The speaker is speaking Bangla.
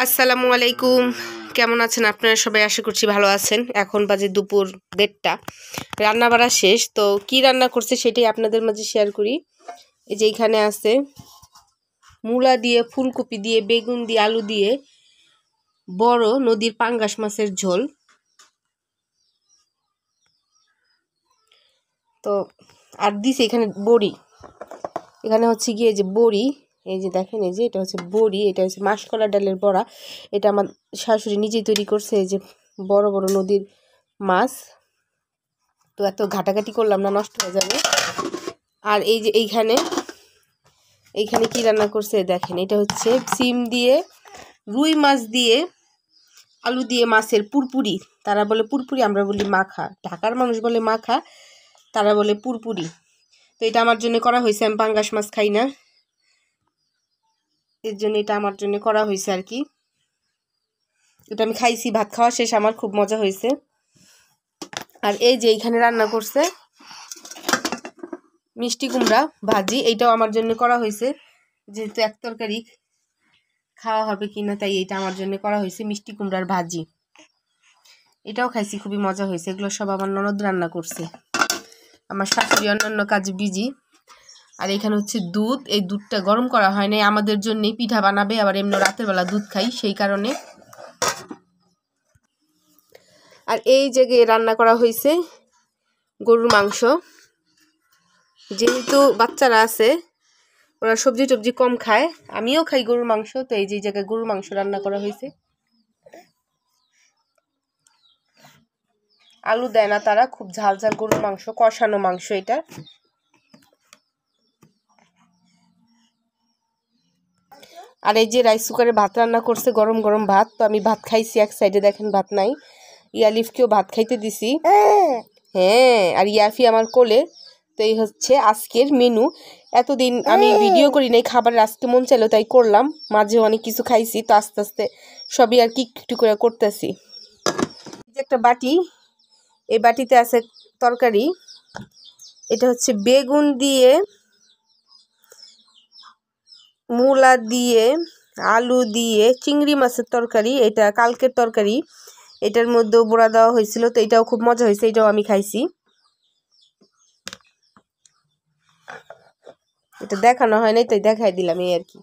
আসসালামু আলাইকুম। কেমন আছেন আপনারা সবাই? আশা করছি ভালো আছেন। এখন বাজে দুপুর 1:30। রান্না বাড়া শেষ। তো কি রান্না করছে সেটাই আপনাদের মাঝে শেয়ার করি। এই যে এখানে আছে মূলা দিয়ে, ফুলকপি দিয়ে, বেগুন দিয়ে, আলু দিয়ে বড় নদীর পাঙ্গাস মাছের ঝোল। তো আর দিছে এখানে বড়ি। এখানে হচ্ছে গিয়ে যে বড়ি, এই যে দেখেন, এই যে এটা হচ্ছে বড়ি, এটা হচ্ছে মাসকলা ডালের বড়া। এটা আমার শাশুড়ি নিজেই তৈরি করছে। এই যে বড় বড় নদীর মাছ। তো এত ঘাটাঘাটি করলাম না, নষ্ট হয়ে যাবে। আর এই যে এইখানে কি রান্না করছে দেখেন, এটা হচ্ছে সিম দিয়ে, রুই মাছ দিয়ে, আলু দিয়ে মাছের পুরপুরি। তারা বলে পুরপুরি, আমরা বলি মাখা। ঢাকার মানুষ বলে মাখা, তারা বলে পুরপুরি। তো এটা আমার জন্য করা হয়েছে। আমি পাঙ্গাস মাছ খাই না, এর জন্য এটা আমার জন্য করা হয়েছে আর কি। এটা আমি খাইছি, ভাত খাওয়া শেষ, আমার খুব মজা হয়েছে। আর এই যে এইখানে রান্না করছে মিষ্টি কুমড়া ভাজি। এইটাও আমার জন্য করা হয়েছে, যেহেতু এক তরকারি খাওয়া হবে কিনা তাই এটা আমার জন্য করা হয়েছে, মিষ্টি কুমড়ার ভাজি। এটাও খাইছি, খুবই মজা হয়েছে। এগুলো সব আমার ননদ রান্না করছে। আমার শাশুড়ি অন্যান্য কাজে বিজি। আর এখানে হচ্ছে দুধ। এই দুধটা গরম করা হয় নাই, আমাদের জন্যই পিঠা বানাবে, আবার এমনি রাতের বেলা দুধ খাই সেই কারণে। আর এই জায়গায় রান্না করা হয়েছে গরুর মাংস। যেহেতু বাচ্চারা আছে, ওরা সবজি টবজি কম খায়, আমিও খাই গরুর মাংস, তো এই যে জায়গায় গরুর মাংস রান্না করা হয়েছে। আলু দেয় না তারা, খুব ঝাল ঝাল গরুর মাংস, কষানো মাংস এটা। আর এই যে রাইস কুকারে ভাত রান্না করছে, গরম গরম ভাত। তো আমি ভাত খাইছি, এক সাইডে দেখেন ভাত নাই। ইয়ালিফকেও ভাত খাইতে দিছি। হ্যাঁ, আর ইয়াফি আমার কোলে। তো এই হচ্ছে আজকের মেনু। এতদিন আমি ভিডিও করি নাই, খাবারের আজকে মন চাইলো তাই করলাম। মাঝে অনেক কিছু খাইছি, তো আস্তে আস্তে সবই আর কি একটু করে করতেছি। যে একটা বাটি, এই বাটিতে আছে তরকারি। এটা হচ্ছে বেগুন দিয়ে, মূলা দিয়ে, আলু দিয়ে, চিংড়ি মাছের তরকারি। এটা কালকের তরকারি, এটার মধ্যেও বড়া দেওয়া হয়েছিল, তো এটাও খুব মজা হয়েছে, এটাও আমি খাইছি। এটা দেখানো হয় নাই তাই দেখাই দিলাম, এই আর কি।